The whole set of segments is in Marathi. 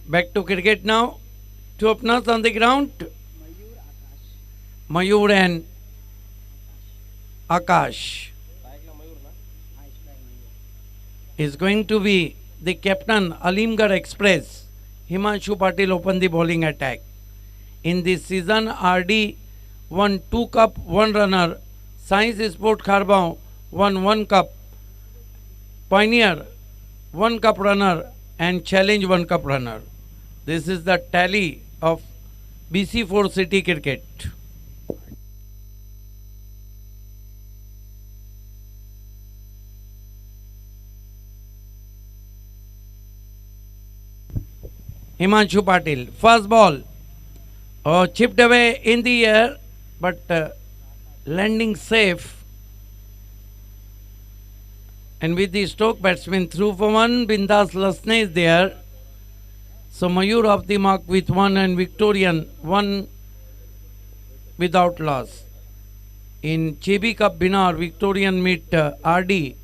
Back to cricket now. Two openers on the ground. Mayur and Akash is going to be the captain. Alimgarh Express. Himanshu Patil open the bowling attack. In this season, RD won 2 cup, 1 runner. Science Sport Kharbao won 1 cup. Pioneer 1 cup runner and Challenge 1 cup runner. This is the tally of BC4 City Cricket. Himanshu Patil, first ball, chipped away in the air, but landing safe. And with the Stoke batsman through for 1, Bindas Lasne is there. So Mayur off the mark with 1 and Victorian 1 without loss. In JB Cup Binar, Victorian meet RD.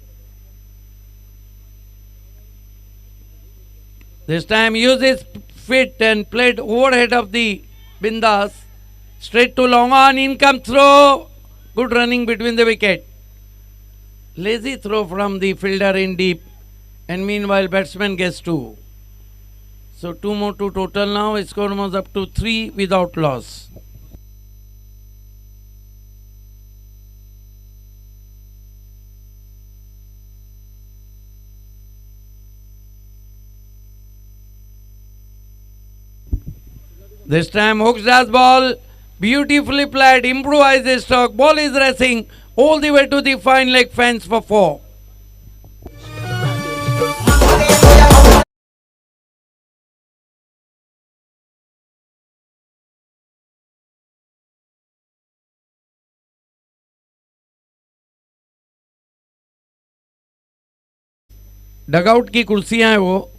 This time uses feet and played overhead of the Bindas. Straight to long on, in come throw. Good running between the wicket. Lazy throw from the fielder in deep, and meanwhile batsman gets 2. So 2 more to total now. Score was up to 3 without loss. This time hooks as ball, beautifully played, improvises stroke, ball is racing all the way to the fine leg fence for 4. Dugout की कुर्सियां हैं वो,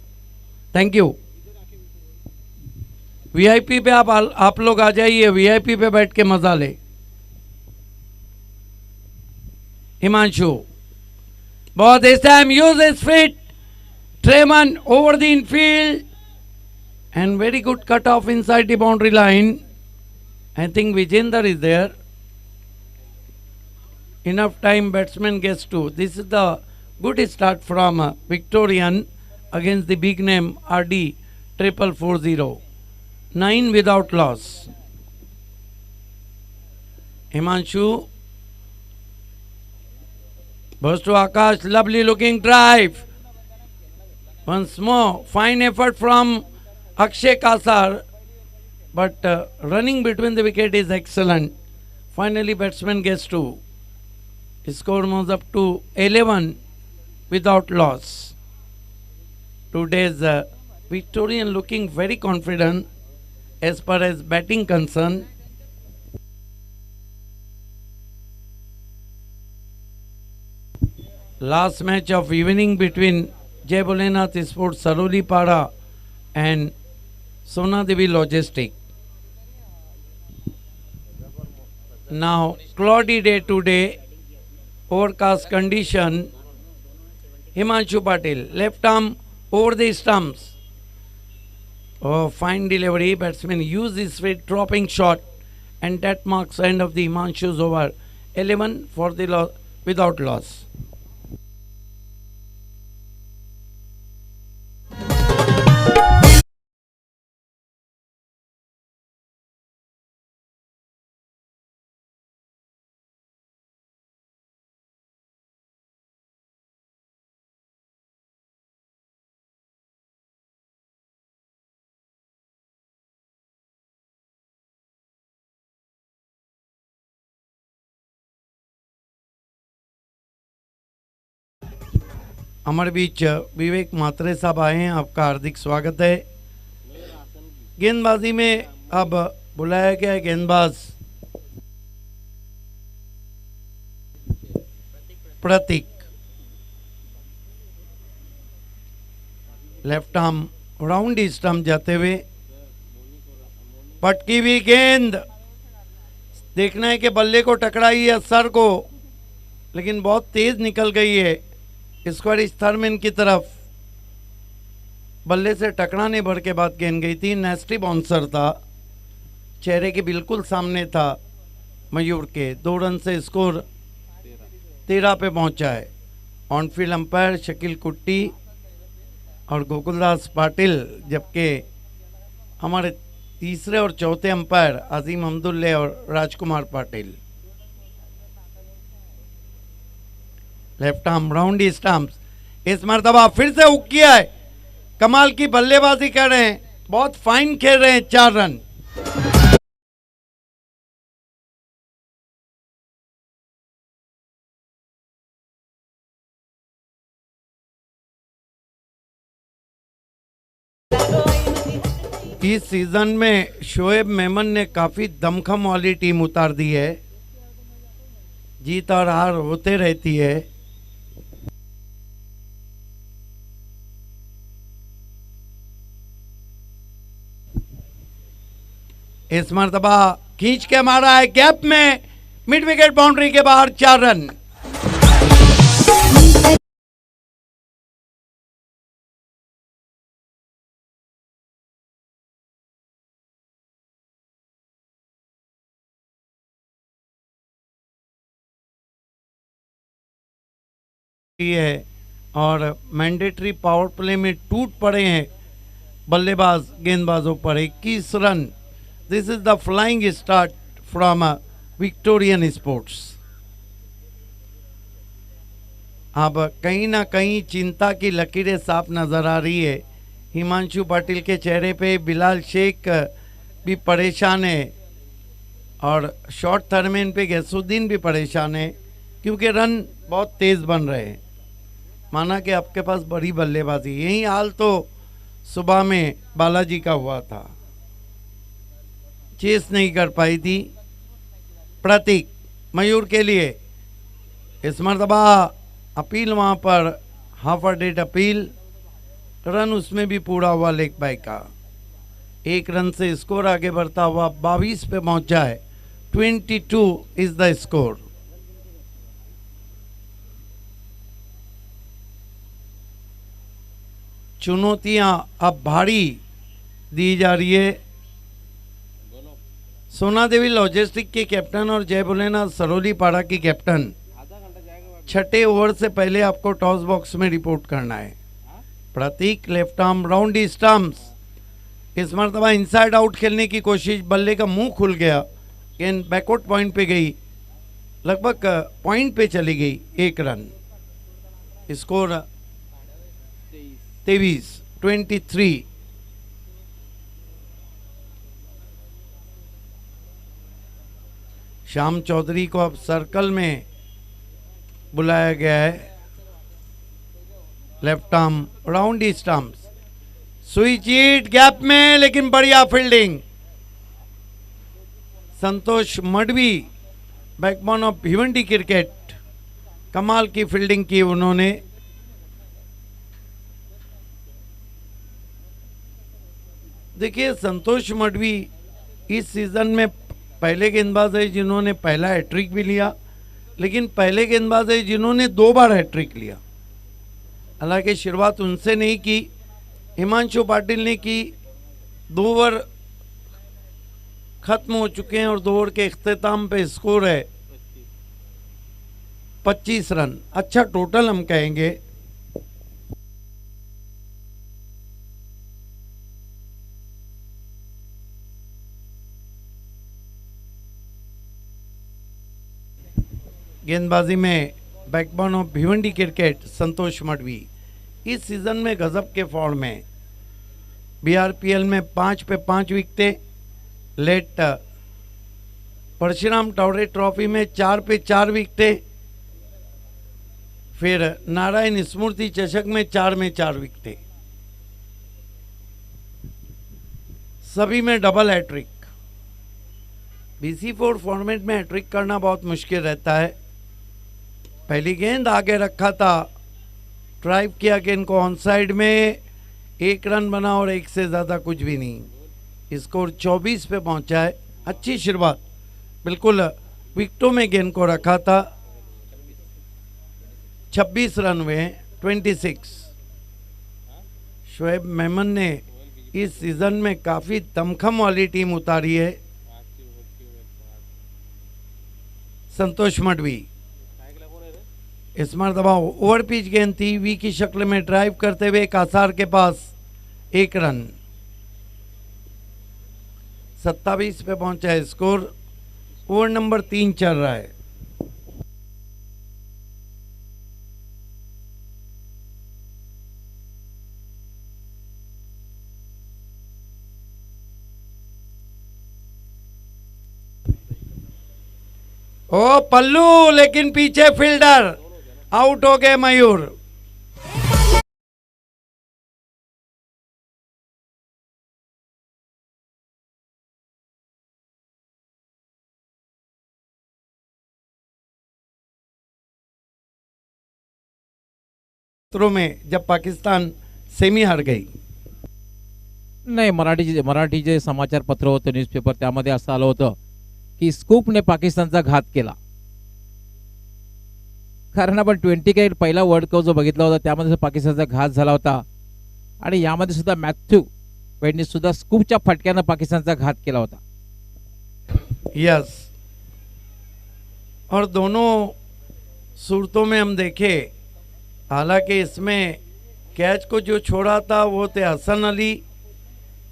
थैंक यू। वीआईपी पे आप लोग आ जाइए, वीआईपी पे बैठ के मजा ले। हिमांशु, बहुत इस टाइम यूज इज फिट, ट्रेमन over the infield and very good cut off inside the boundary line. I think Vijender is there. Enough time, batsman gets 2. This is the good start from Victorian against the big name RD 4440. 9 without loss. Himanshu, burst to Akash, lovely looking drive. Once more, fine effort from Akshay Kasar, but running between the wicket is excellent. Finally, batsman gets 2. Score moves up to 11 without loss. Today's Victorian looking very confident as far as batting concerned. Last match of evening between Jai Bholenath Sports Saroli Pada and Sona Devi Logistic. Now, cloudy day today, overcast condition. Himanshu Patil, left arm over the stumps. Oh, fine delivery. Batsman used his straight dropping shot, and that marks end of the Himanshu's over. 11 for the without loss. हमारे बीच विवेक मात्रे साहब आए हैं, आपका हार्दिक स्वागत है। गेंदबाजी में अब बुलाया गया है गेंदबाज प्रतीक। लेफ्ट आर्म राउंड स्टंप जाते हुए, पटकी हुई गेंद, देखना है कि बल्ले को टकराई है सर को, लेकिन बहुत तेज निकल गई है स्क्वायर थर्मन की तरफ। बल्ले से टकराने भर के बाद गेंद गई थी, नेस्टी बाउंसर था, चेहरे के बिल्कुल सामने था मयूर के। 2 रन से स्कोर 13 पे पहुंचा है। ऑन फील्ड अंपायर शकील कुट्टी और गोकुलदास पाटिल, जबकि हमारे तीसरे और चौथे अंपायर अजीम अहमदुल्ले और Rajkumar Patil. Left arm round stumps, इस मरतबा फिर से हुक किया है। कमाल की बल्लेबाजी कर रहे हैं, बहुत फाइन खेल रहे हैं। 4 रन। इस सीजन में शोएब मेमन ने काफी दमखम वाली टीम उतार दी है, जीत और हार होते रहती है। इस मरतबा खींच के मारा है गैप में, मिड विकेट बाउंड्री के बाहर। 4 रन। है और मैंडेटरी पावर प्ले में टूट पड़े हैं बल्लेबाज गेंदबाजों पर। 21 run. This is the flying start from Victorian sports. अब कहीं ना कहीं चिंता की लकीरें साफ नजर आ रही है हिमांशु पाटिल के चेहरे पे। बिलाल शेख भी परेशान है और शॉर्ट थर्मेन पे गैसुद्दीन भी परेशान है, क्योंकि रन बहुत तेज बन रहे हैं। माना कि आपके पास बड़ी बल्लेबाजी। यही हाल तो सुबह में बालाजी का हुआ था, चेस नहीं कर पाई थी। प्रतीक मयूर के लिए इस मरतबा अपील, वहां पर half a dead appeal, run उसमें भी पूरा हुआ लेग बाय का। 1 रन से स्कोर आगे बढ़ता हुआ 22 पे पहुंचा है। 22 इज द स्कोर। चुनौतियां अब भारी दी जा रही है। सोना देवी लॉजिस्टिक के कैप्टन और जय भोलेनाथ सरोली पाड़ा की कैप्टन, 6ठे ओवर से पहले आपको टॉस बॉक्स में रिपोर्ट करना है। प्रतीक लेफ्ट आर्म राउंड स्टंप्स, इस मरतबा इनसाइड आउट खेलने की कोशिश, बल्ले का मुंह खुल गया, गेंद बैकआउट पॉइंट पे गई, लगभग पॉइंट पे चली गई। 1 रन। स्कोर 23। श्याम चौधरी को अब सर्कल में बुलाया गया है। Left arm round stumps, switch hit gap में, लेकिन बढ़िया fielding. Santosh Madavi backbone of Bhiwandi cricket, कमाल की फील्डिंग की उन्होंने। देखिए संतोष मडवी इस सीजन में पहले गेंदबाज है जिन्होंने पहला हैट्रिक भी लिया, लेकिन पहले गेंदबाज है जिन्होंने 2 बार हैट्रिक लिया। हालांकि शुरुआत उनसे नहीं की, हिमांशु पाटिल ने की। 2 ओवर खत्म हो चुके हैं और 2 ओवर के इख्तिताम पे स्कोर है 25 रन। अच्छा टोटल हम कहेंगे। गेंदबाजी में backbone of Bhiwandi cricket Santosh Madavi is season में गजब के फॉर्म में। बीआरपीएल में 5 पे 5 विकेटें, लेट परशुराम टावरे ट्रॉफी में 4 पे 4 विकेटें, फिर नारायण स्मृति चषक में 4 में 4 विकेटें, सभी में डबल हैट्रिक। BC4 फॉर्मेट में हैट्रिक करना बहुत मुश्किल रहता है। पहली गेंद आगे रखा था, ड्राइव किया गेंद को ऑन साइड में, 1 रन बना और 1 से ज़्यादा कुछ भी नहीं। स्कोर 24 पे पहुंचा है। अच्छी शुरुआत, बिल्कुल विकेटों में गेंद को रखा था। 26 रन हुए हैं। 26 शोएब मेमन ने इस सीजन में काफी दमखम वाली टीम उतारी है। संतोष मडवी इस मरतबा ओवर पिच गेंद थी, वी की शक्ल में ड्राइव करते हुए कासार के पास 1 रन। 27 पे पहुंचा है स्कोर। ओवर नंबर 3 चल रहा है। ओ पल्लू, लेकिन पीछे फील्डर आउट हो गए मयूर। में जब पाकिस्तान सेमी हार गई। नाही, मराठी जे समाचार पत्र होतं, न्यूजपेपर, त्यामध्ये असं आलं होतं की स्कूपने पाकिस्तानचा घात केला. कारण आपण 20 क्रिकेट पहिला वर्ल्ड कप जो बघितला होता त्यामध्ये पाकिस्तानचा घात झाला होता आणि यामध्ये सुद्धा मॅथ्यू वेडने सुद्धा स्कूपच्या फटक्याने पाकिस्तानचा घात केला होता. यस, और दोनों सूरतों में हम देखें, हालांकि इसमें कैच को जो छोड़ा था वो थे हसन अली।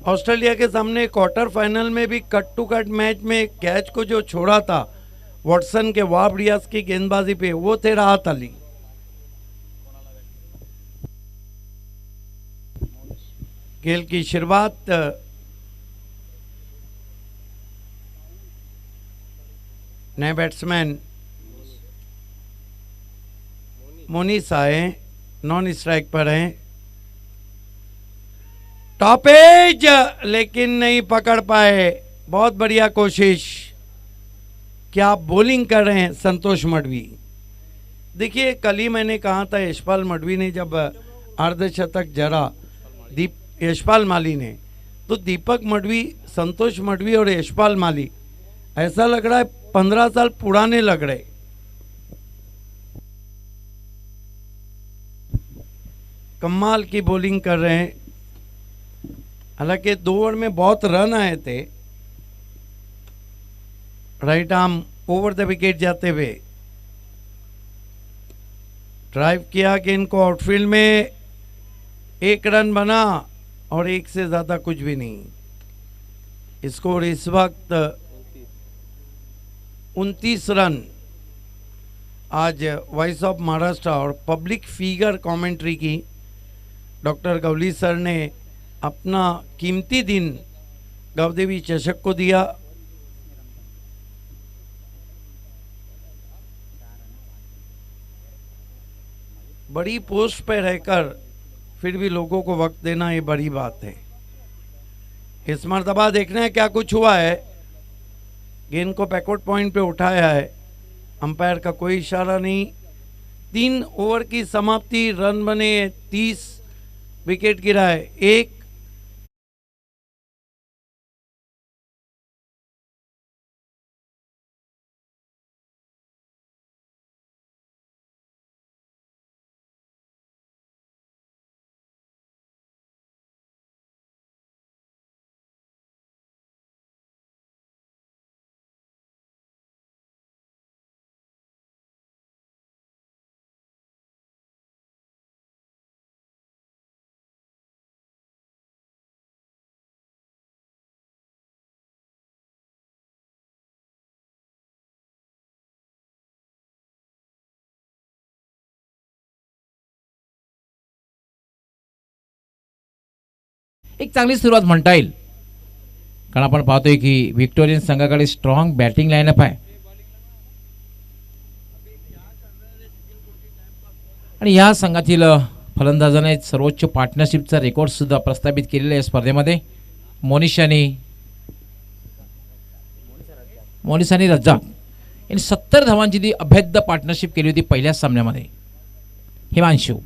ऑस्ट्रेलिया के सामने क्वार्टर फाइनल में भी कट टू कट मैच में कैच को जो छोड़ा था वॉटसन के वाब रियाज की गेंदबाजी पे, वो थे राहत अली। खेल की शुरुआत नए बैट्समैन मोनीस आए, नॉन स्ट्राइक पर हैं। टॉप एज लेकिन नहीं पकड़ पाए। बहुत बढ़िया कोशिश। क्या बॉलिंग कर रहे हैं संतोष मडवी। देखिए, कल ही मैंने कहा था यशपाल मडवी ने जब अर्धशतक जड़ा यशपाल माली ने, तो दीपक मडवी, संतोष मडवी और यशपाल माली ऐसा लग रहा है 15 साल पुराने लग रहे। कमाल की बॉलिंग कर रहे हैं। हालांकि 2 ओवर में बहुत रन आए थे। Right arm over the wicket जाते हुए ड्राइव किया गेंद को आउटफील्ड में। 1 रन बना और 1 से ज्यादा कुछ भी नहीं। स्कोर इस वक्त 29 रन। आज वॉइस ऑफ महाराष्ट्र और पब्लिक फिगर कमेंट्री की डॉक्टर गवली सर ने अपना कीमती दिन गवदेवी चषक को दिया। बड़ी पोस्ट पर रहकर फिर भी लोगों को वक्त देना, ये बड़ी बात है। इस मरतबा देखना है क्या कुछ हुआ है। गेंद को बैकवर्ड पॉइंट पे उठाया है, अंपायर का कोई इशारा नहीं। 3 ओवर की समाप्ति, रन बने 30, विकेट गिरा है 1। एक चांगली सुरुवात म्हणता येईल, कारण आपण पाहतोय की व्हिक्टोरियन संघाकडे स्ट्रॉंग बॅटिंग लाईनअप आहे आणि या संघातील फलंदाजाने सर्वोच्च पार्टनरशिपचा रेकॉर्ड सुद्धा प्रस्थापित केलेला आहे स्पर्धेमध्ये। मोनिशानी रज्जाक यांनी 70 धावांची ती अभेद्य पार्टनरशिप केली होती पहिल्या सामन्यामध्ये। हिमांशू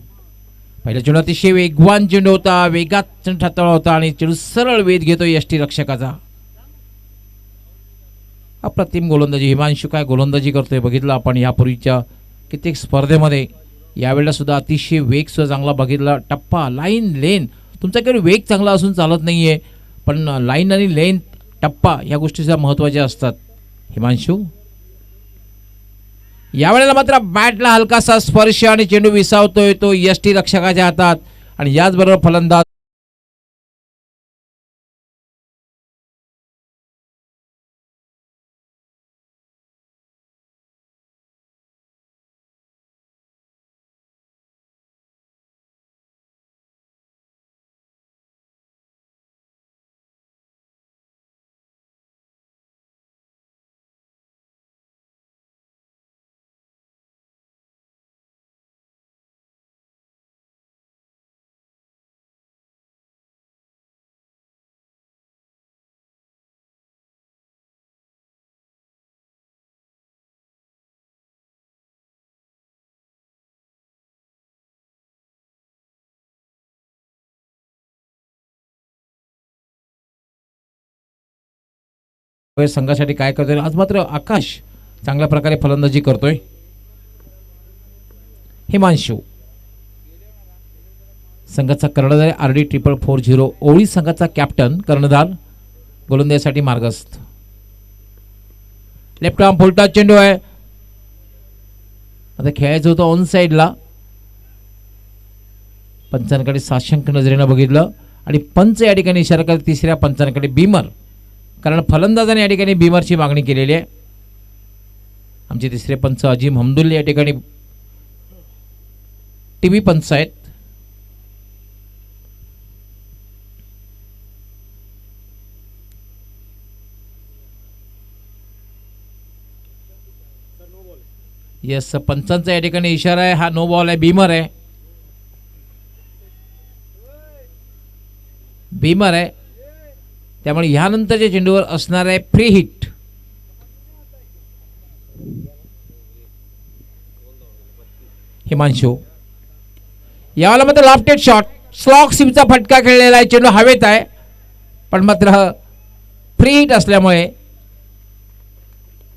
पहिल्या चेंडू अतिशय वेगवान चेंडू होता, वेगात चेंडू ठरवला होता आणि चेंडू सरळ वेध घेतो यष्टी रक्षकाचा। अप्रतिम गोलंदाजी। हिमांशू काय गोलंदाजी करतोय बघितलं आपण यापूर्वीच्या कित्येक स्पर्धेमध्ये। यावेळेला सुद्धा अतिशय वेग सुद्धा चांगला बघितला। टप्पा, लाईन, लेन तुमच्याकडे वेग चांगला असून चालत नाही आहे, पण लाईन आणि लेंथ टप्पा ह्या गोष्टीचा महत्त्वाच्या असतात. हिमांशू यावेळेला मात्र बॅटला हलकासा स्पर्श आणि चेंडू विसावतोय तो यष्टी रक्षकाच्या हातात आणि याचबरोबर फलंदाज संघासाठी काय करतोय. आज मात्र आकाश चांगल्या प्रकारे फलंदाजी करतोय. हिमांशू संघाचा कर्णधार RD 440 ओळी संघाचा कॅप्टन कर्णधार गोलंदाजीसाठी मार्गस्थ. लेफ्ट आर्म फुलटा चेंडू आहे. आता खेळायचं होतं ऑन साईडला. पंचांकडे साशंक नजरेनं बघितलं आणि पंच या ठिकाणी इशारा करत तिसऱ्या पंचांकडे बीमर, कारण फलंदाजाने या ठिकाणी बीमरची मागणी केलेली आहे. आमचे तिसरे पंच अजीम हमदुल्ले या ठिकाणी टीव्ही पंच आहेत. येस, पंचांचा या ठिकाणी इशारा आहे. हा नो बॉल आहे, बीमर आहे. बीमर आहे, त्यामुळे ह्यानंतरच्या चेंडूवर असणार आहे फ्री हिट. हिमांशू यावेळेला मात्र लॉफ्टेड शॉट, स्लॉग सिमचा फटका खेळलेला आहे. चेंडू हवेत आहे, पण मात्र फ्री हिट असल्यामुळे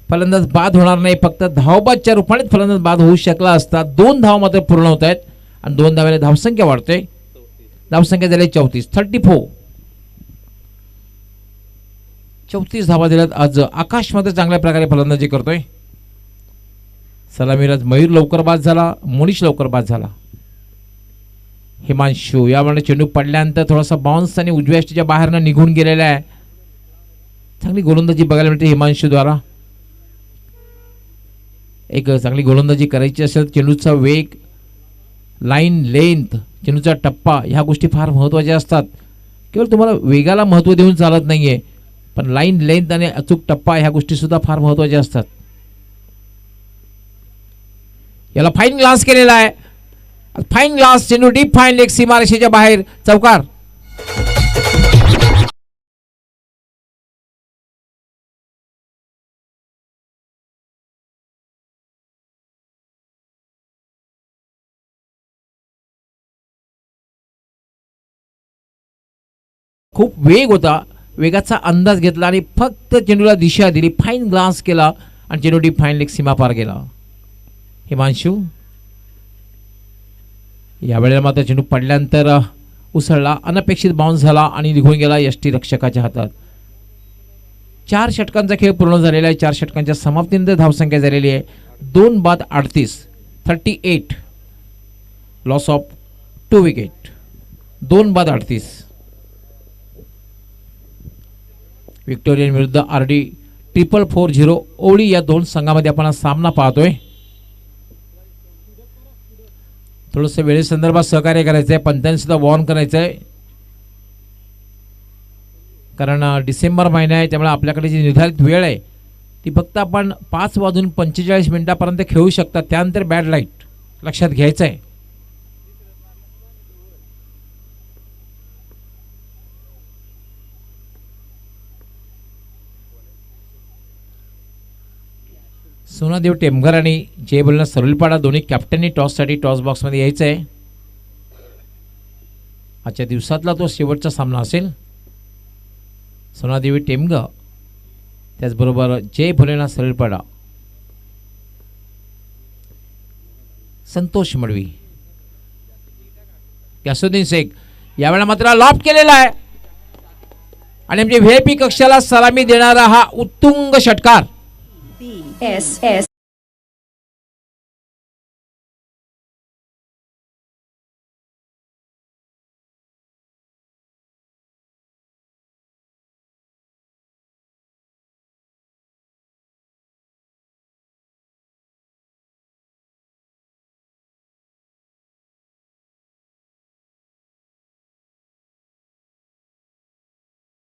फलंदाज बाद होणार नाही. फक्त धावबादच्या रूपाने फलंदाज बाद होऊ शकला असता. 2 धाव मात्र पूर्ण होत आहेत आणि 2 धावाने धावसंख्या वाढते. धावसंख्या झाली 34 34 धावा दिल्यात. आज आकाश मात्र चांगल्या प्रकारे फलंदाजी करतोय. सलामीराज मयूर लवकर बाद झाला, मोनिश लवकर बाद झाला. हिमांशू यामुळे चेंडू पडल्यानंतर थोडासा बाउन्स आणि उजव्या यष्टीच्या बाहेरनं निघून गेलेला आहे. चांगली गोलंदाजी बघायला मिळते हिमांशूद्वारा. एक चांगली गोलंदाजी करायची असेल, चेंडूचा वेग, लाईन लेंथ, चेंडूचा टप्पा ह्या गोष्टी फार महत्त्वाच्या असतात. केवळ तुम्हाला वेगाला महत्त्व देऊन चालत नाही आहे, पण लाईन लेंथ आणि अचूक टप्पा ह्या गोष्टीसुद्धा फार महत्त्वाच्या असतात. याला फाईन ग्लास केलेला आहे. फाईन ग्लास, चेंडू डीप फाईन लेग सीमारेषेच्या बाहेर, चौकार. खूप वेग होता, वेगाचा अंदाज घेतला आणि फक्त चेंडूला दिशा दिली, फाईन ग्लास केला आणि चेंडू डीप फाईन लेग सीमा पार गेला. हिमांशू यावेळेला मात्र चेंडू पडल्यानंतर उसळला, अनपेक्षित बाउन्स झाला आणि निघून गेला यष्टी रक्षकाच्या हातात. 4 षटकांचा खेळ पूर्ण झालेला आहे. 4 षटकांच्या समाप्तीनंतर धावसंख्या झालेली आहे 2 बाद 38 लॉस ऑफ 2 विकेट. 2 बाद 38. विक्टोरियन विरुद्ध RD 440 ओळी या 2 संघामध्ये आपण सामना पाहतोय. थोडंसं वेळेसंदर्भात सहकार्य करायचं आहे, पंचांनी सुद्धा वॉर्न करायचं आहे, कारण डिसेंबर महिना आहे. त्यामुळे आपल्याकडे जी निर्धारित वेळ आहे ती फक्त आपण 5:45 खेळू शकता. त्यानंतर बॅड लाईट लक्षात घ्यायचं आहे. सोनादेव टेमघर आणि जय बोलना सरुलपाडा दोन्ही कॅप्टननी टॉससाठी टॉस बॉक्समध्ये यायचं आहे. आजच्या दिवसातला तो शेवटचा सामना असेल. सोनादेवी टेमघ, त्याचबरोबर जय भोलेनाथ सरुलपाडा. संतोष मडवी, यासुद्दीन शेख यावेळेला मात्र लॉफ्ट केलेला आहे आणि म्हणजे व्हीआयपी कक्षाला सलामी देणारा हा उत्तुंग षटकार. BSS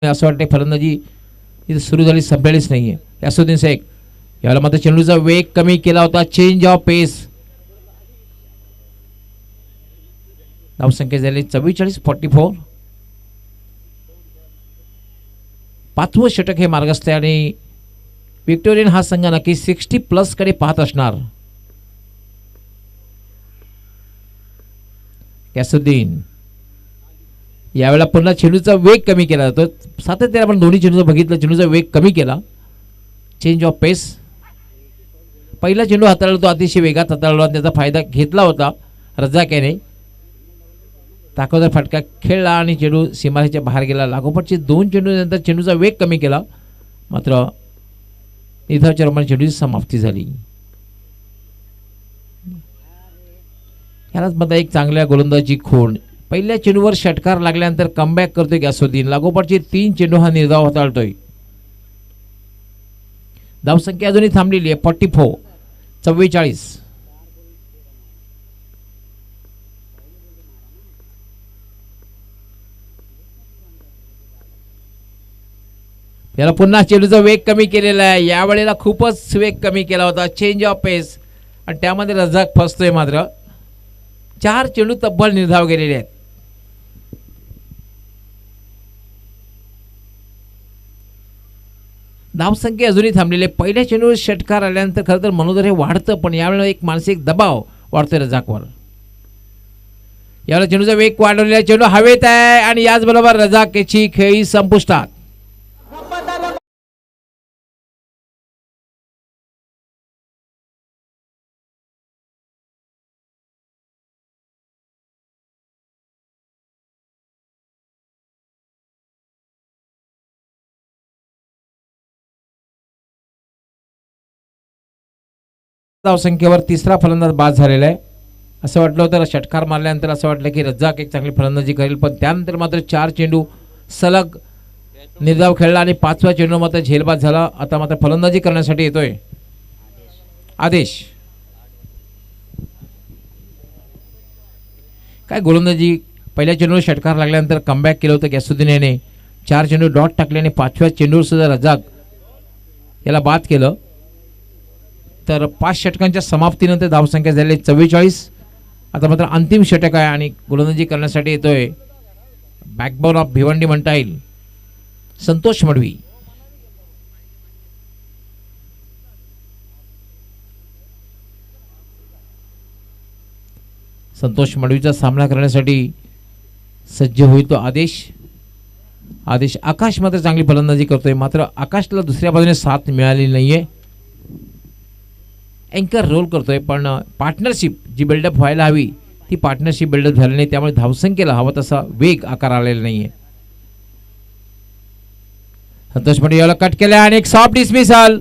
असं वाटते फलंदाजी इथे सुरू झाली, संपलेलीच नाहीये. यासुद्दीन शेख यावेळेला मात्र चेंडूचा वेग कमी केला होता. चेंज ऑफ पेस. धावसंख्या झाली 44-44. पाचवं षटक हे मार्गस्थ आहे आणि विक्टोरियन हा संघ नक्की 60+ कडे पाहत असणार. यासुद्दीन यावेळेला पुन्हा चेंडूचा वेग कमी केला जातो. सातत्याने आपण दोन्ही चेंडूचं बघितलं, चेंडूचा वेग कमी केला. चेंज ऑफ पेस. पहिला चेंडू हाताळला तो अतिशय वेगात हाताळला, त्याचा फायदा घेतला होता रजाक याने. ताकदवर फटका खेळला आणि चेंडू सीमारेषेच्या बाहेर गेला. लागोपाठचे दोन चेंडू नंतर चेंडूचा वेग कमी केला, मात्र निधावच्या रोमाने चेंडूची समाप्ती झाली. यालाच मध्ये एक चांगल्या गोलंदाजी खूण. पहिल्या चेंडूवर षटकार लागल्यानंतर कमबॅक करतोय गॅसोद्दीन. लागोपाठचे 3 चेंडू हा निर्धाव हाताळतोय. धावसंख्या अजूनही थांबलेली आहे 44. याला पुन्हा चेंडूचा वेग कमी केलेला आहे. यावेळेला खूपच वेग कमी केला होता. चेंज ऑफ पेस आणि त्यामध्ये रजाक फसतोय. मात्र 4 चेंडू तब्बल निर्धाव गेलेले आहेत. धावसंख्या अजूनही थांबलेली आहे. पहिल्या चेंडूवर षटकार आल्यानंतर खरं तर मनोदर हे वाढतं, पण यावेळेला एक मानसिक दबाव वाढतोय रजाकवर. यावेळेला चेंडूचा वेग वाढवलेला, चेंडू हवेत आहे आणि याचबरोबर रजाकेची खेळी संपुष्टात. धावसंख्येवर तिसरा फलंदाज बाद झालेला आहे. असं वाटलं होतं षटकार मारल्यानंतर असं वाटलं की रज्जाक एक चांगली फलंदाजी करेल, पण त्यानंतर मात्र 4 चेंडू सलग निर्धाव खेळला आणि 5व्या चेंडू मात्र झेलबाद झाला. आता मात्र फलंदाजी करण्यासाठी येतोय आदेश. काय गोलंदाजी. पहिल्या चेंडूवर षटकार लागल्यानंतर कमबॅक केलं होतं गॅसुद्दीन याने. 4 चेंडू डॉट टाकले आणि 5व्या चेंडूवर सुद्धा रजाक याला बाद केलं. तर 5 षटकांच्या समाप्तीनंतर धावसंख्या झाली 44. आता मात्र अंतिम षटक आहे आणि गोलंदाजी करण्यासाठी येतोय बॅकबोन ऑफ भिवंडी म्हणता येईल संतोष मडवी. संतोष मडवीचा सामना करण्यासाठी सज्ज होईल तो आदेश. आकाश मात्र चांगली फलंदाजी करतोय, मात्र आकाशला दुसऱ्या बाजूने साथ मिळालेली नाहीये. अँकर रोल करतोय, पण पार्टनरशिप जी बिल्डअप व्हायला हवी ती पार्टनरशिप बिल्डअप झाली नाही, त्यामुळे धावसंख्येला हवा तसा वेग आकार आलेला नाहीये. संतोष पाटील याला कट केल्या आणि एक सॉफ्ट डिसमिसल.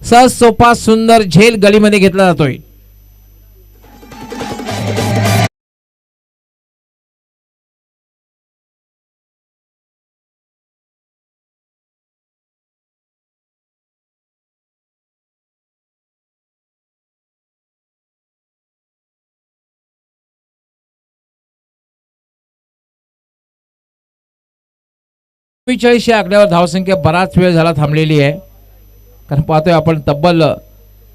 सहज सोपा सुंदर झेल गलीमध्ये घेतला जातोय. या आकड्यावर धावसंख्या बराच वेळ झाला थांबलेली आहे, कारण पाहतोय आपण तब्बल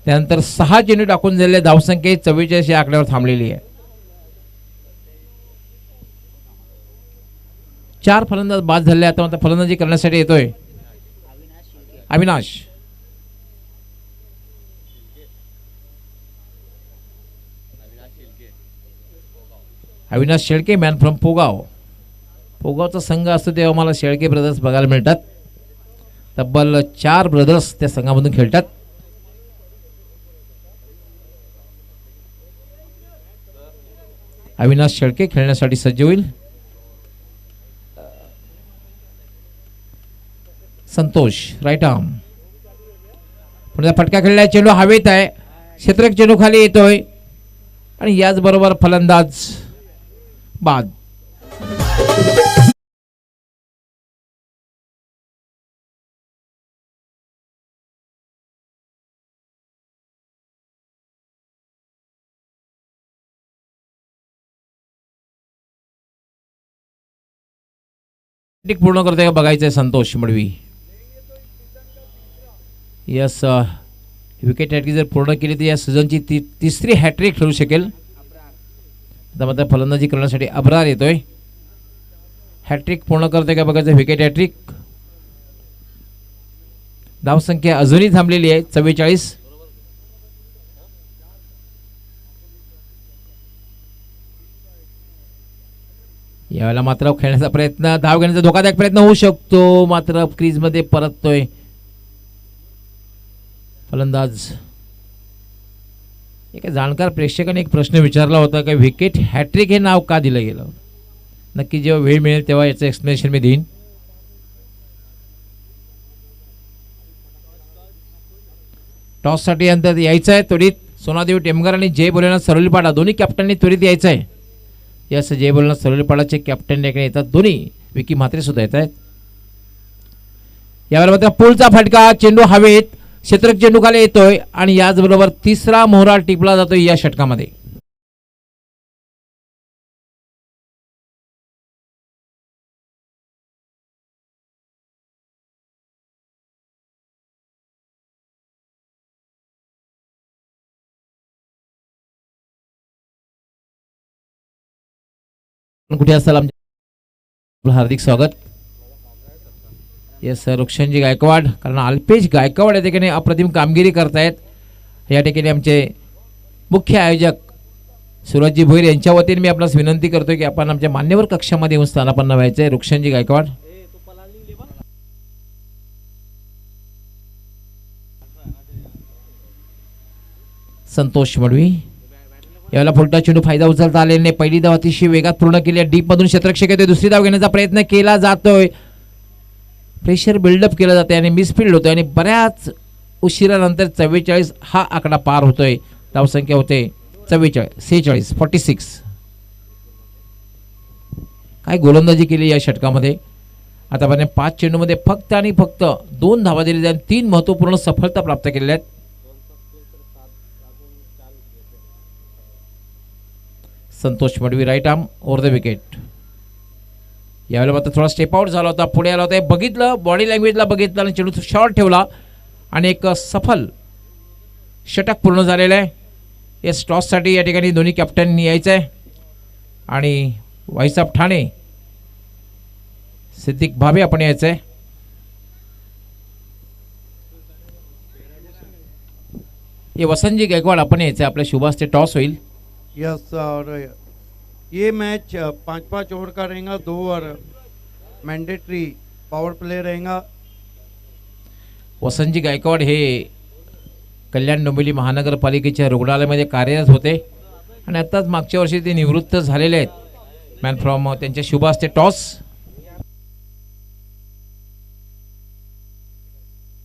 त्यानंतर 6 चेंडू टाकून झालेल्या धावसंख्या 44 या आकड्यावर थांबलेली आहे. 4 फलंदाज बाद झाले. आता मात्र फलंदाजी करण्यासाठी येतोय अविनाश शेळके, मॅन फ्रॉम पोगावचा संघ असतो तेव्हा मला शेळके ब्रदर्स बघायला मिळतात. तब्बल 4 ब्रदर्स त्या संघामधून खेळतात. अविनाश शेळके खेळण्यासाठी सज्ज होईल. Santosh right arm. पुन्हा फटका खेळलाय, चेंडू हवेत आहे, क्षेत्ररक्षक चेंडू खाली येतोय आणि याचबरोबर फलंदाज बाद. पूर्ण करतोय का बघायचंय Santosh Madvi. Yes, wicket hat-trick जर पूर्ण केली तर या सीझनची तिसरी हॅट्रिक ठरू शकेल. आता मात्र फलंदाजी करण्यासाठी अब्रार येतोय. हॅट्रिक पूर्ण करतोय का बघायचं, विकेट हॅट्रिक. धावसंख्या अजूनही थांबलेली आहे 44. यावेळेला मात्र खेळण्याचा प्रयत्न, धाव घेण्याचा धोकादायक प्रयत्न होऊ शकतो, मात्र क्रीजमध्ये परततोय फलंदाज. एका जाणकार प्रेक्षकाने एक प्रश्न विचारला होता की विकेट हॅट्रिक हे नाव का दिलं गेलं. नक्की जेव्हा वेळ मिळेल तेव्हा याचं एक्सप्लेनेशन मी देईन. टॉससाठी अंतर यायचं आहे त्वरित. सोनादेवी टेमगर आणि जय बोलेनाथ सरोलीपाडा दोन्ही कॅप्टननी त्वरित यायचं आहे. यस, जय बोलेनाथ सरोलीपाडाचे कॅप्टन याकडे येतात, दोन्ही विकी म्हात्रे सुद्धा येत आहेत. यावेळेला मात्र पुलचा फटका, चेंडू हवेत, क्षेत्ररक्षक चेंडू खाली येतोय आणि याचबरोबर तिसरा मोहरा टिपला जातोय या षटकामध्ये. कुठे असाल आमचे हार्दिक स्वागत. येस सर, रुक्षणजी गायकवाड, कारण अल्पेश गायकवाड या ठिकाणी अप्रतिम कामगिरी करतायत. या ठिकाणी आमचे मुख्य आयोजक सुरजजी भोईर यांच्या वतीने मी आपणास विनंती करतोय की आपण आमच्या मान्यवर कक्षामध्ये येऊन स्थानापन्न व्हायचे. रुक्षणजी गायकवाड. संतोष मडवी. यावेळेला फुलटा चेंडू फायदा उचलता आलेला नाही. पहिली धाव अतिशय वेगात पूर्ण केली आहे. डीप मधून क्षेत्ररक्षक येतोय, दुसरी धाव घेण्याचा प्रयत्न केला जातोय. प्रेशर बिल्डअप केलं जाते आणि मिसफिल्ड होतोय आणि बऱ्याच उशिरानंतर 44 हा आकडा पार होतोय. धावसंख्या होते 46. काय गोलंदाजी केली या षटकामध्ये. आतापर्यंत 5 चेंडूमध्ये फक्त आणि फक्त 2 धावा दिल्या आणि 3 महत्त्वपूर्ण सफलता प्राप्त केलेल्या आहेत. Santosh Madvi right arm over the wicket. यावेळेला मात्र थोडा स्टेप आउट झाला होता, पुढे आला होता, बघितलं, बॉडी लँग्वेजला बघितलं आणि चेंडू शॉर्ट ठेवला आणि एक सफल षटक पूर्ण झालेलं आहे. या टॉससाठी या ठिकाणी दोन्ही कॅप्टननी यायचं आहे आणि वाईसाब ठाणे, सिद्दीक भावे आपण यायचं आहे. ये वसंतजी गायकवाड आपण यायचं आहे. आपल्या शुभास्ते टॉस होईल. यस, और ये मैच 5-5 ओवर का रहेगा, 2 ओवर मैंडेटरी पावर प्ले रहेगा. वसंतजी गायकवाड हे कल्याण डोंबिवली महानगरपालिकेच्या रुग्णालयामध्ये कार्यरत होते आणि आताच मागच्या वर्षी ते निवृत्त झालेले आहेत. मॅन फ्रॉम त्यांच्या शुभ असते टॉस.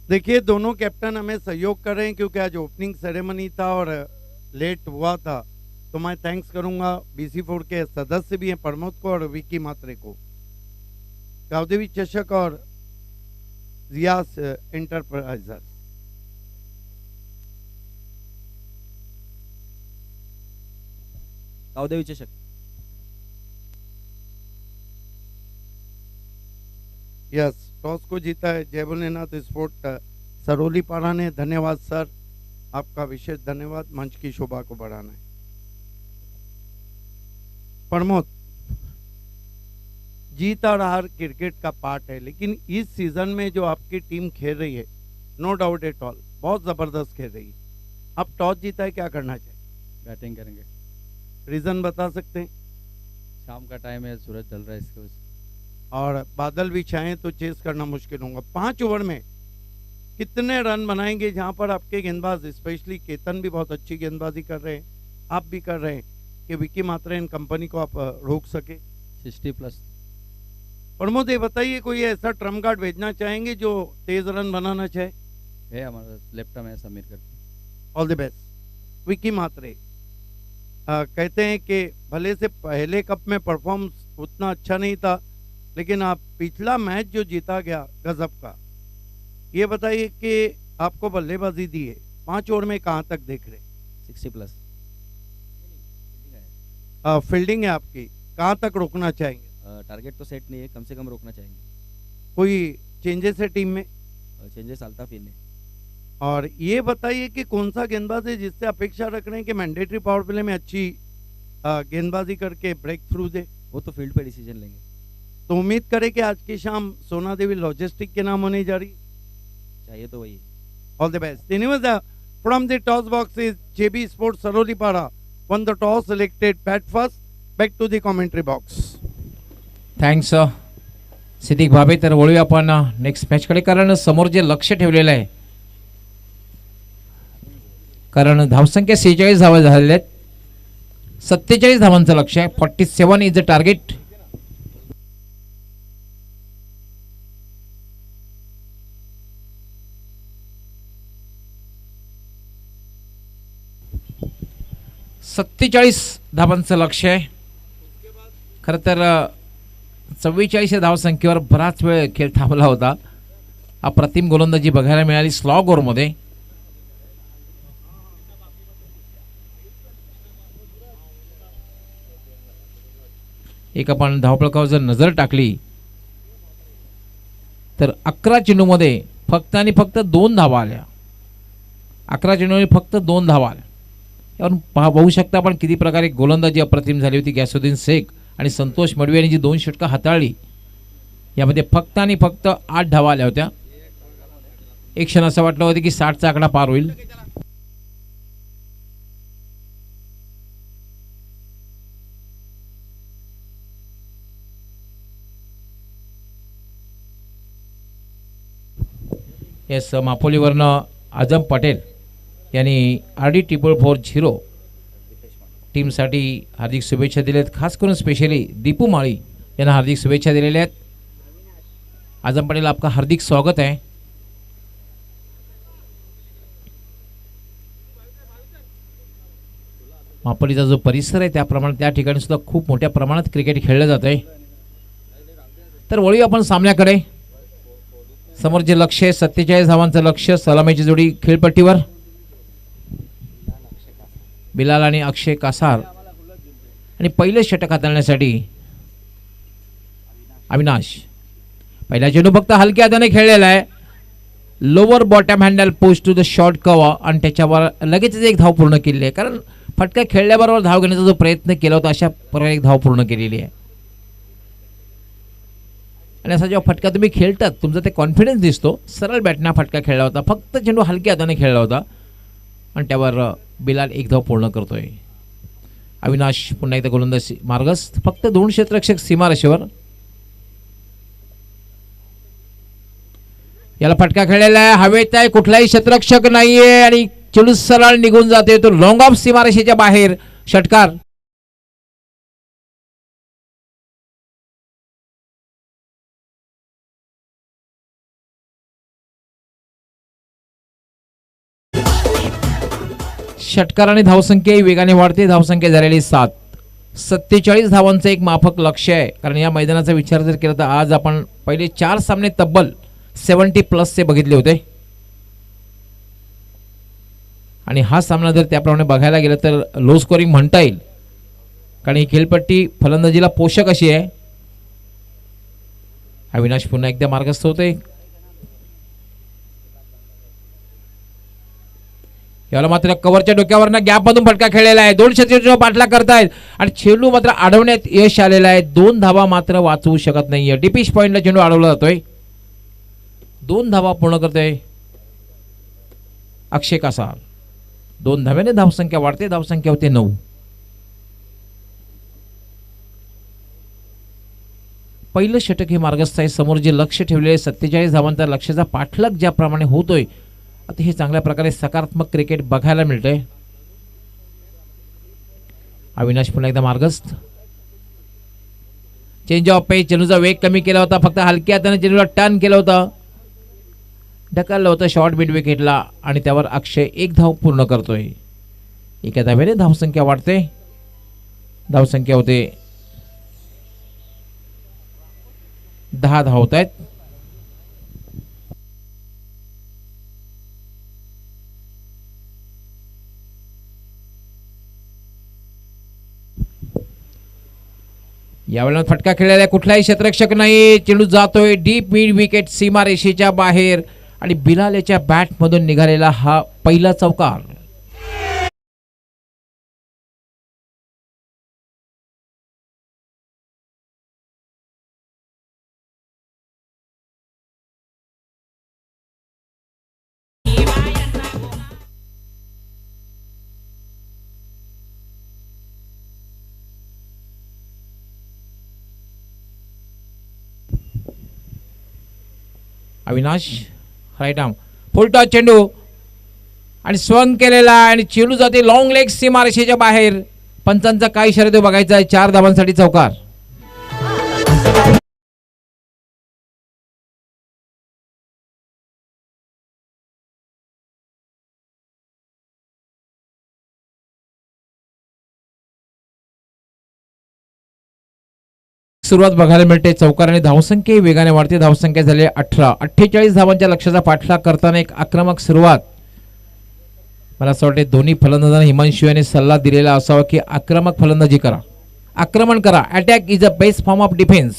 देखिए, दोनों कैप्टन हमें सहयोग कर रहे हैं क्योंकि आज ओपनिंग सेरेमनी था और लेट हुआ था, तो मैं थैंक्स करूंगा BC4 के सदस्य भी हैं, प्रमोद को और विकी मात्रे को, गावदेवी चषक और जियास एंटरप्राइजर्स. गावदेवी चषक. यस, टॉस को जीता है जय भोलेनाथ स्पोर्ट सरोली पाड़ा ने. धन्यवाद सर, आपका विशेष धन्यवाद, मंच की शोभा को बढ़ाना है. प्रमोद, जीत और हार क्रिकेट का पार्ट है, लेकिन इस सीजन में जो आपकी टीम खेल रही है, नो डाउट एट ऑल, बहुत जबरदस्त खेल रही है. अब टॉस जीता है, क्या करना चाहिए? बैटिंग करेंगे. रीजन बता सकते हैं? शाम का टाइम है, सूरज ढल रहा है, इसके वजह से. और बादल भी छाए तो चेस करना मुश्किल होगा. 5 ओवर में कितने रन बनाएंगे, जहां पर आपके गेंदबाज स्पेशली केतन भी बहुत अच्छी गेंदबाजी कर रहे हैं, आप भी कर रहे हैं, कि विकी मात्रे एंड कंपनी को आप रोक सके? 60+. प्रमोद ये बताइए कोई ऐसा ट्रम्प कार्ड भेजना चाहेंगे जो तेज रन बनाना चाहे? है हमारा लेफ्ट में समीर करके। All the best. Vicky Mhatre कहते हैं कि भले से पहले कप में परफॉर्मेंस उतना अच्छा नहीं था, लेकिन आप पिछला मैच जो जीता गया गजब का। ये बताइए कि आपको बल्लेबाजी दी है 5 ओवर में कहाँ तक देख रहे? 60+। फील्डिंग है आपकी, कहाँ तक रोकना चाहेंगे? टारगेट तो सेट नहीं है, कम से कम रोकना चाहेंगे। कोई चेंजेस है टीम में? चेंजेस अल्ताफ ही ने। और ये बताइए कि कौन सा गेंदबाज है जिससे अपेक्षा रख रहे हैं कि मैंडेटरी पावर प्ले में अच्छी गेंदबाजी करके ब्रेक थ्रू दे? वो तो फील्ड पे डिसीजन लेंगे। तो उम्मीद करें कि आज की शाम सोना देवी लॉजिस्टिक के नाम होने जा रही। चाहिए तो वही। All the best. Anyways from the toss boxes JB Sports Sarolipara won the toss, selected bat first. Back to the commentary box. Thanks Siddique Bhabe. तर वळूया आपण नेक्स्ट मॅचकडे, कारण समोर जे लक्ष ठेवलेलं आहे, कारण धावसंख्या 46 धावा झालेल्या आहेत. 47 धावांचं लक्ष आहे. 47 इज द टार्गेट. धावांचं लक्ष आहे. खरं तर 44 या धावसंख्येवर बराच वेळ खेळ थांबला होता. अप्रतिम गोलंदाजी बघायला मिळाली स्लॉग ओव्हरमध्ये. एक आपण धावफलकावर जर नजर टाकली तर 11 चेंडूमध्ये फक्त आणि फक्त 2 धावा आल्या. 11 चेंडूमध्ये फक्त 2 धावा आल्या. यावरून पाहू शकता आपण किती प्रकारे गोलंदाजी अप्रतिम झाली होती. गॅसुद्दीन शेख आणि संतोष मडवी यांनी जी 2 षटकं हाताळली, यामध्ये फक्त आणि फक्त 8 धावा आल्या होत्या. एक क्षण असं वाटलं होतं की 60चा आकडा पार होईल. येस, मापोलीवरनं आझम पटेल यांनी RD440 टीमसाठी हार्दिक शुभेच्छा दिल्यात. खास करून स्पेशली दीपू माळी यांना हार्दिक शुभेच्छा दिलेल्या आहेत. आझम पटेल, आपका हार्दिक स्वागत आहे. मापोलीचा जो परिसर आहे त्याप्रमाणे त्या ठिकाणी सुद्धा खूप मोठ्या प्रमाणात क्रिकेट खेळलं जात आहे. तर वळूया आपण सामन्याकडे. समोर जे लक्ष आहे 47 धावांचं लक्ष. सलामीची जोडी खेळपट्टीवर. बिलाल आणि अक्षय कासार. आणि पहिले षटक हाताळण्यासाठी अविनाश. पहिला चेंडू फक्त हलक्या हाताने खेळलेला आहे. Lower bottom handle push to the short cover आणि त्याच्यावर लगेचच एक धाव पूर्ण केलेली आहे. कारण फटका खेळल्याबरोबर धाव घेण्याचा जो प्रयत्न केला होता अशा प्रकारे एक धाव पूर्ण केलेली आहे. आणि असा जेव्हा फटका तुम्ही खेळतात तुमचा ते कॉन्फिडन्स दिसतो. सरळ बॅटना फटका खेळला होता, फक्त चेंडू हलक्या हाताने खेळला होता आणि त्यावर बिलाल एक धाव पूर्ण करतोय. अविनाश पुन्हा एकदा गोलंदाज मार्गस्थ. फक्त 2 क्षेत्ररक्षक सीमारेषेवर. याला फटका खेळलेला आहे, हवेत आहे, कुठलाही क्षेत्ररक्षक नाहीये आणि चेंडू सरळ निघून जाते. तो लॉंग ऑफ सीमारेषेच्या बाहेर. षटकार. षटकार आणि धावसंख्या वेगाने वाढते. धावसंख्या झालेली 7. 47 धावांचं एक माफक लक्ष आहे. कारण या मैदानाचा विचार जर केला तर आज आपण पहिले 4 सामने तब्बल 70+ बघितले होते आणि हा सामना जर त्याप्रमाणे बघायला गेलं तर लो स्कोरिंग म्हणता येईल. कारण ही खेळपट्टी फलंदाजीला पोषक अशी आहे. अविनाश पुन्हा एकदा मार्गस्थ होते. याला मात्र कव्हरच्या डोक्यावरनं गॅपमधून फटका खेळलेला आहे. 2 क्षेत्ररक्षक पाठला करतायत आणि चेंडू मात्र अडवण्यात यश आलेलं आहे. 2 धावा मात्र वाचवू शकत नाहीये. डिपिश पॉइंटला चेंडू अडवला जातोय. 2 धावा पूर्ण करतोय अक्षय कासार. 2 धाव्याने धावसंख्या वाढते. धावसंख्या होते 9. पहिलं षटक हे मार्गस्थ आहे. समोर जे लक्ष ठेवलेले 47 धावांचा लक्ष्याचा पाठलाग ज्याप्रमाणे होतोय, आता हे चांगल्या प्रकारे सकारात्मक क्रिकेट बघायला मिळतंय. अविनाश पुन्हा एकदा मार्गस्थ. चेंज ऑफ पेस, चेंडूचा वेग कमी केला होता, फक्त हलक्या हाताने चेंडूला टर्न केलं होतं, ढकललं होतं शॉर्ट मिड विकेटला आणि त्यावर अक्षय एक धाव पूर्ण करतोय. एका धावेने धावसंख्या वाढते. धावसंख्या होते 10 धाव होत आहेत. यावेळेला फटका खेळलेला कुठलाही क्षेत्ररक्षक नाही. चेंडू जातोय डीप मिड विकेट सीमारेषेच्या बाहेर आणि बिलाल याच्या बॅट मधून निघालेला हा पहिला चौकार. Avinash right arm full toss चेंडू आणि स्वंग केलेला आणि चेंडू जाते लॉंग लेग सीमारेषेच्या बाहेर. पंचांचा काय इशारा तो बघायचा आहे. 4 धावांसाठी चौकार. सुरुवात बघायला मिळते. चौकार आणि धावसंख्या वेगाने वाढते. धावसंख्या झाली 18. 48 धावांच्या लक्ष्याचा पाठलाग करताना एक आक्रमक सुरुवात. मला असं वाटते दोन्ही फलंदाजांना हिमांशू याने सल्ला दिलेला असावा की आक्रमक फलंदाजी करा, आक्रमण करा. Attack is a best form of defence.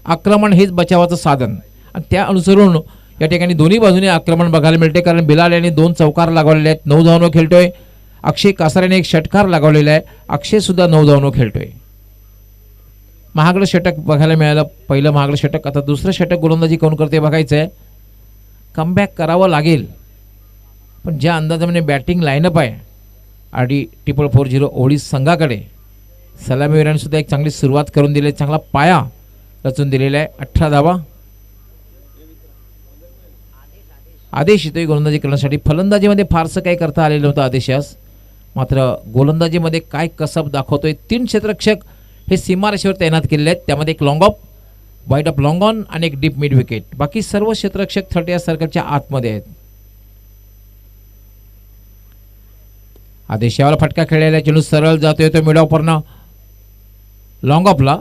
आक्रमण हेच बचावाचं साधन आणि त्या अनुसरून या ठिकाणी दोन्ही बाजूने आक्रमण बघायला मिळते. कारण बिलाल याने 2 चौकार लागवलेले आहेत, 9 धावांवर खेळतोय. अक्षय कासारेने एक षटकार लागवलेला आहे, अक्षय सुद्धा 9 धावांवर खेळतोय. महागडं षटक बघायला मिळालं. पहिलं महागडं षटक. आता दुसरं षटक गोलंदाजी कोण करते बघायचं आहे. कमबॅक करावं लागेल, पण ज्या अंदाजाने बॅटिंग लाईनअप आहे आरडी 440 ओळी संघाकडे, सलामीवीरांनी सुद्धा एक चांगली सुरुवात करून दिली, चांगला पाया रचून दिलेला आहे. 18 धावा. आदेश येतोय गोलंदाजी करण्यासाठी. फलंदाजीमध्ये फारसं काही करता आलेलं नव्हतं आदेशास, मात्र गोलंदाजीमध्ये काय कसब दाखवतोय. 3 क्षेत्ररक्षक हे सीमारेषेवर तैनात केलेले आहेत. त्यामध्ये एक long of, wide of long on आणि एक डीप मिड विकेट. बाकी सर्व क्षेत्ररक्षक 30 सर्कलच्या आतमध्ये आहेत. आदेशावर फटका खेळलेला चेंडू सरळ जातोय तो मिड ऑफरनं लॉंग ऑफला.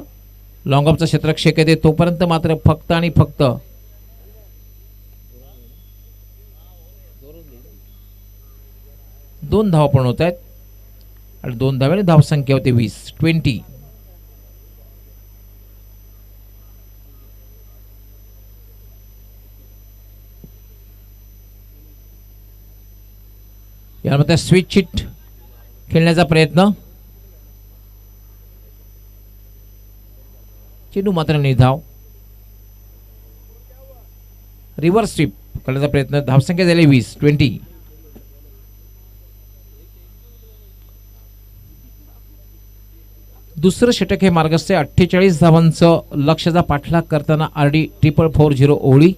लॉंग ऑफचा क्षेत्ररक्षक येते तोपर्यंत मात्र फक्त आणि फक्त दोन धावा पण होत आहेत आणि 2 धाव्याने धावसंख्या होते 20. यामध्ये स्विच चिट खेळण्याचा प्रयत्न. चेंडू मात्र निर्धाव. रिव्हर्स स्वीप करण्याचा प्रयत्न. धावसंख्या झाली 20. दुसरं षटक हे मार्गस्थ 48 धावांचं लक्ष्याचा पाठलाग करताना आरडी 440 ओळी.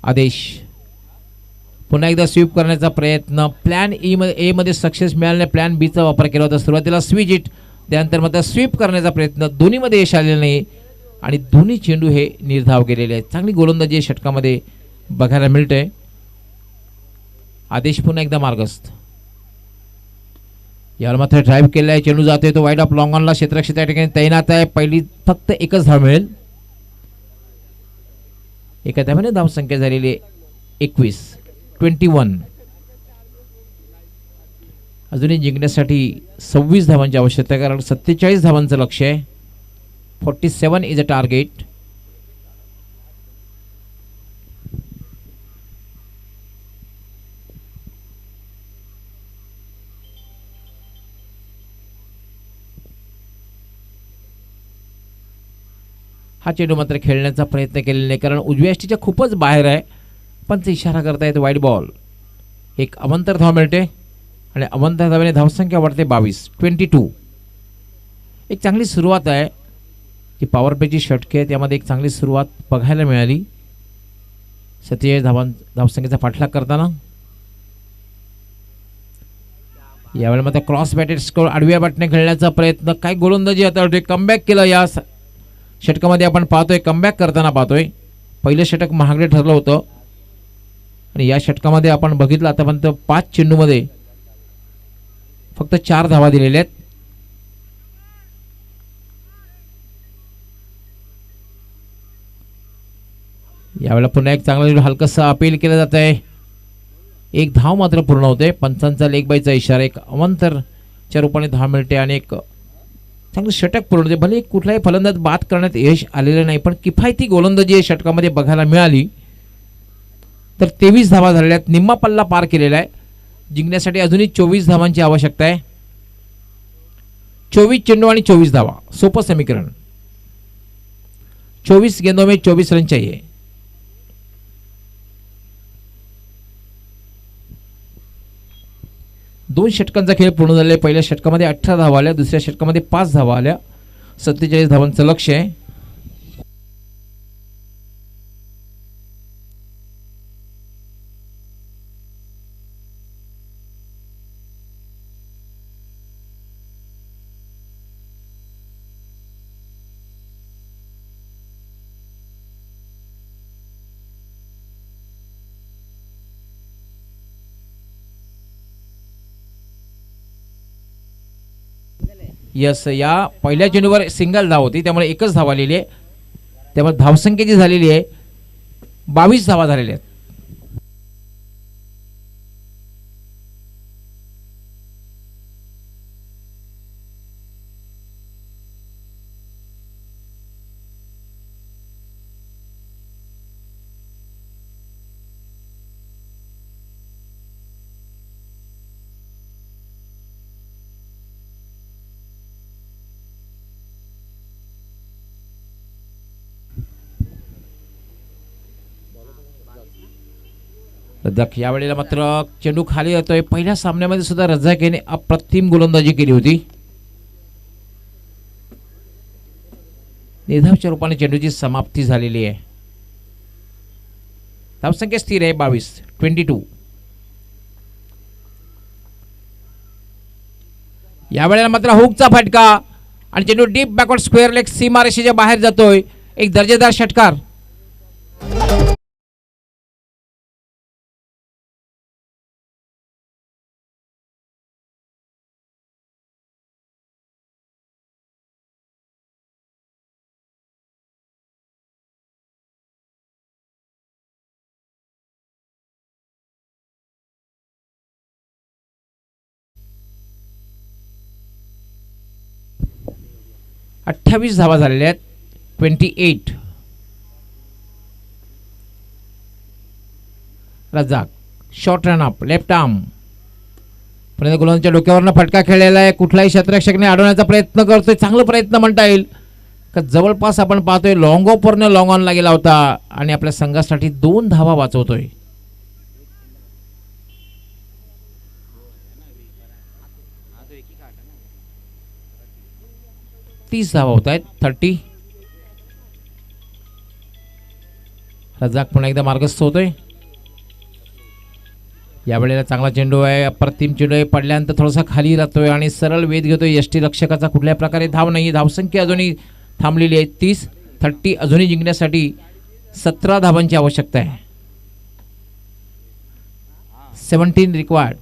आदेश पुन्हा एकदा स्वीप करण्याचा प्रयत्न. प्लॅन ए मध्ये सक्सेस मिळाल्याने प्लॅन बीचा वापर केला होता. सुरुवातीला स्विच इट, त्यानंतर मात्र स्वीप करण्याचा प्रयत्न. दोन्हीमध्ये यश आलेलं नाही आणि दोन्ही चेंडू हे निर्धाव केलेले आहेत. चांगली गोलंदाजी षटकामध्ये बघायला मिळते. आदेश पुन्हा एकदा मार्गस्थ. यावर मात्र ड्राईव्ह केला आहे. चेंडू जातोय तो वाईड ऑफ लॉंग ऑनला. क्षेत्ररक्षक त्या ठिकाणी तैनात आहे. पहिली फक्त एकच धाव मिळेल. एका धाव्याने धावसंख्या झालेली 21. अजूनही जिंकण्यासाठी 26 धावांची आवश्यकता आहे, कारण 47 धावांचं लक्ष्य आहे. 47 इज अ टार्गेट. हा चेंडू मात्र खेळण्याचा प्रयत्न केलेला नाही, कारण उजव्या यष्टीच्या खूपच बाहेर आहे. पण ते इशारा करतायत वाईड बॉल. एक अवंतर धाव मिळते आणि अवंतर धावेने धावसंख्या वाढते 22. एक चांगली सुरुवात आहे. जी पॉवर प्लेची षटके आहे त्यामध्ये एक चांगली सुरुवात बघायला मिळाली. 47 धावसंख्येचा पाठलाग करताना यावेळी मात्र क्रॉस बॅटेड स्कोर आडव्या बॅटने खेळण्याचा प्रयत्न, काय गोलंदाजी आता कमबॅक केलं या षटकामध्ये आपण पाहतोय, कमबॅक करताना पाहतोय. पहिलं षटक महागडे ठरलं होतं आणि या षटकामध्ये आपण बघितलं आतापर्यंत 5 चेंडूमध्ये फक्त 4 धावा दिलेल्या आहेत. यावेळेला पुन्हा एक चांगला हलकंसं अपील केलं जात आहे. एक धाव मात्र पूर्ण होते. पंचांचा लेग बायचा इशारा, एक अवंतरच्या रूपाने धाव मिळते आणि एक चांगलं षटक पूर्ण होते. भले कुठलाही फलंदाज बाद करण्यात यश आलेलं नाही, पण किफायती गोलंदाजी या षटकामध्ये बघायला मिळाली. तर 23 धावा झालेल्या आहेत, निम्मा पल्ला पार केलेला आहे. जिंकण्यासाठी अजूनही 24 धावांची आवश्यकता आहे. 24 चेंडू आणि 24 धावा, सोपं समीकरण. 24 गेंदों में 24 रन चाहिए. दोन षटकांचा खेळ पूर्ण झाले. पहिल्या षटकामध्ये 18 धावा आल्या, दुसऱ्या षटकामध्ये 5 धावा आल्या. 47 धावांचं लक्ष्य आहे. यस, या पहिल्या चेंडूवर सिंगल धाव होती, त्यामुळे एकच धाव आलेली आहे. त्यामुळे धावसंख्या जी झालेली आहे 22 धावा झालेल्या आहेत. रजाक यावेळेला मात्र चेंडू खाली येतोय. पहिल्या सामन्यामध्ये सुद्धा रजाक याने अप्रतिम गोलंदाजी केली होती. निर्धावच्या रूपाने चेंडूची समाप्ती झालेली आहे. धावसंख्या स्थिर आहे 22. यावेळेला मात्र हुकचा फटका आणि चेंडू डीप बॅकवर्ड स्क्वेअर लेग सीमारेषेच्या बाहेर जातोय. एक दर्जेदार षटकार. अठ्ठावीस धावा झालेल्या आहेत. 28. Razak short run up, left arm. पण गोलंदाजाच्या डोक्यावरनं फटका खेळलेला आहे. कुठलाही क्षेत्ररक्षकने अडवण्याचा प्रयत्न करतोय. चांगला प्रयत्न म्हणता येईल का. जवळपास आपण पाहतोय लॉंग ऑफवरनं लॉंग ऑनला गेला होता आणि आपल्या संघासाठी 2 धावा वाचवतोय. तीस धावा होत आहेत. 30. रजाक पुन्हा एकदा मार्गस्थ होतोय. यावेळेला चांगला चेंडू आहे, अप्रतिम चेंडू आहे. पडल्यानंतर थोडासा खाली राहतोय आणि सरळ वेध घेतोय. यष्टीरक्षकाचा कुठल्या प्रकारे धाव नाही. धावसंख्या अजूनही थांबलेली आहे 30. अजूनही जिंकण्यासाठी 17 धावांची आवश्यकता आहे. 17 रिक्वायर्ड.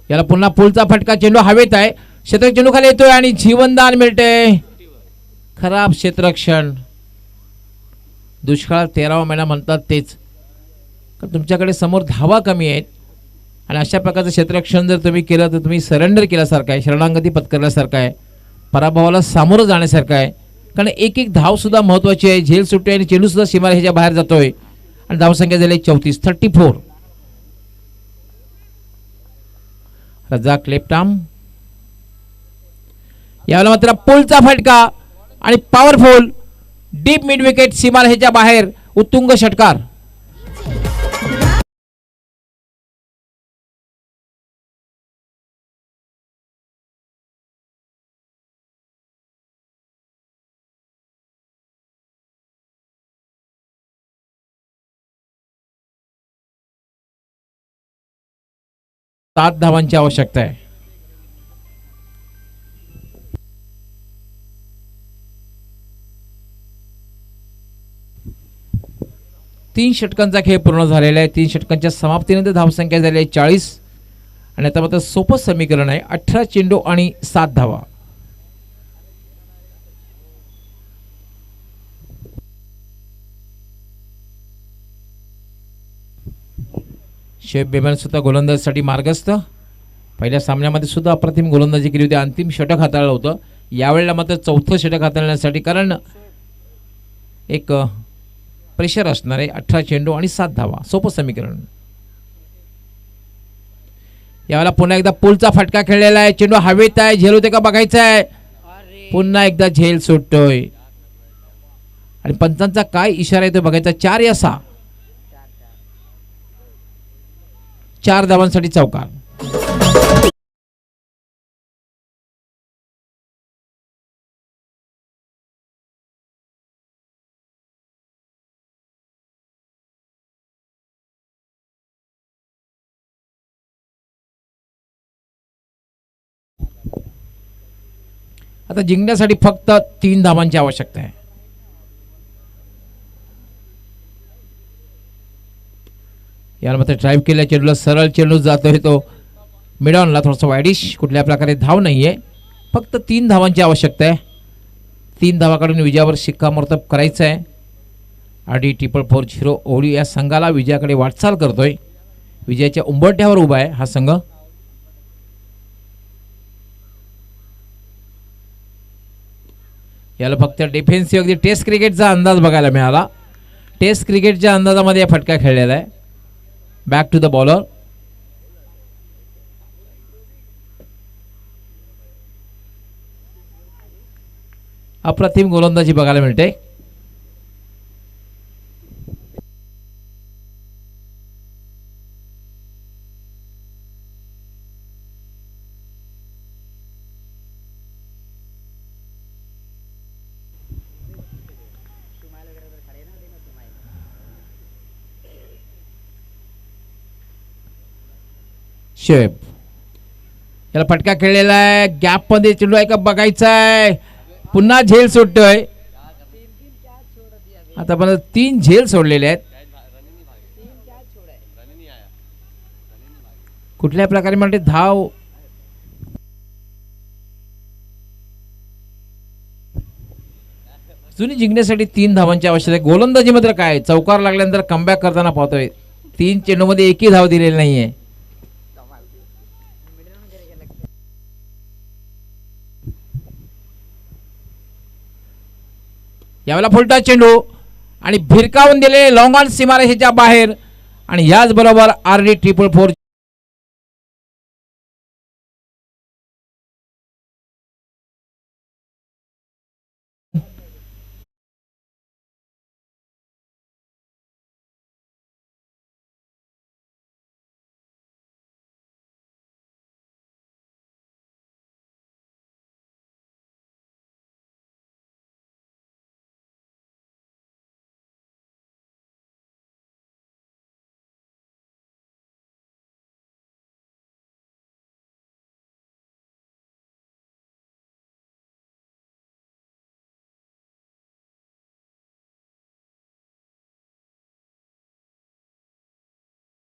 याला पुन्हा पुलचा फटका. चेंडू हवेत आहे. क्षेत्ररक्षक चेंडू खाली येतोय आणि जीवनदान मिळते. खराब क्षेत्ररक्षण. दुष्काळ 13वा महिना म्हणतात तेच. तुमच्याकडे समोर धावा कमी आहेत आणि अशा प्रकारचं क्षेत्ररक्षण जर तुम्ही केलं तर तुम्ही सरेंडर केल्यासारखं आहे, शरणागती पत्करल्यासारखं आहे, पराभवाला सामोरं जाण्यासारखं आहे. कारण एक धाव सुद्धा महत्त्वाची आहे. झेल सुट्टी आणि चेंडू सुद्धा सीमारेषेच्या बाहेर जातोय आणि धावसंख्या झाली 34. Razak left arm. यावेळेला मात्र पुलचा फटका आणि पॉवरफुल डीप मिड विकेट सीमारेषेच्या बाहेर. उत्तुंग षटकार. 7 धावांची आवश्यकता आहे. तीन षटकांचा खेळ पूर्ण झालेला आहे. 3 षटकांच्या समाप्तीनंतर धावसंख्या झाली आहे 40 आणि आता मात्र सोपं समीकरण आहे 18 चेंडू आणि 7 धावा. शेफ बेमन सुद्धा गोलंदाजीसाठी मार्गस्थ. पहिल्या सामन्यामध्ये सुद्धा अप्रतिम गोलंदाजी केली होती. अंतिम षटक हाताळलं होतं. यावेळेला मात्र चौथं षटक हाताळण्यासाठी कारण एक प्रेशर असणार आहे. 18 चेंडू आणि 7 धावा. सोपं समीकरण. यावेळेला पुन्हा एकदा पुलचा फटका खेळलेला आहे. चेंडू हवेत आहे. झेल होते का बघायचं आहे. पुन्हा एकदा झेल सुटतोय आणि पंचांचा काय इशारा आहे तो बघायचा. 4 या 6. 4 धावांसाठी चौकार. आता जिंकण्यासाठी फक्त 3 धावांची आवश्यकता आहे. याला मात्र ड्राईव्ह केल्या चेंडूला सरळ चेंडू जातोय तो मिडॉनला थोडासा वाईडिश. कुठल्या प्रकारे धाव नाहीये. फक्त 3 धावांची आवश्यकता आहे. 3 धावा काढून विजयावर शिक्कामोर्तब करायचं आहे. आरडी 444 ओडी या संघाला विजयाकडे वाटचाल करतोय. विजयाच्या उंबरठ्यावर उभा आहे हा संघ. याला फक्त डिफेन्सिव्ह अगदी टेस्ट क्रिकेटचा अंदाज बघायला मिळाला. टेस्ट क्रिकेटच्या अंदाजामध्ये फटका खेळलेला आहे. Back to the bowler. अप्रतिम गोलंदाजी बघायला मिळते. शेप याला फटका खेळलेला आहे. गॅप मध्ये चेंडू आहे का बघायचा आहे. पुन्हा झेल सुटतोय. आता पण 3 झेल सोडलेले आहेत. कुठल्या प्रकारे म्हणते धाव जुनी जिंकण्यासाठी 3 धावांची आवश्यकता आहे. गोलंदाजी मात्र काय चौकार लागल्यानंतर कमबॅक करताना पाहतोय. 3 चेंडू मध्ये एकही धाव दिलेली नाहीये. यावेळेला फुलटा चेंडू आणि भिरकावून दिले लॉंग ऑन सीमारेषेच्या बाहेर आणि याच बरोबर आरडी 444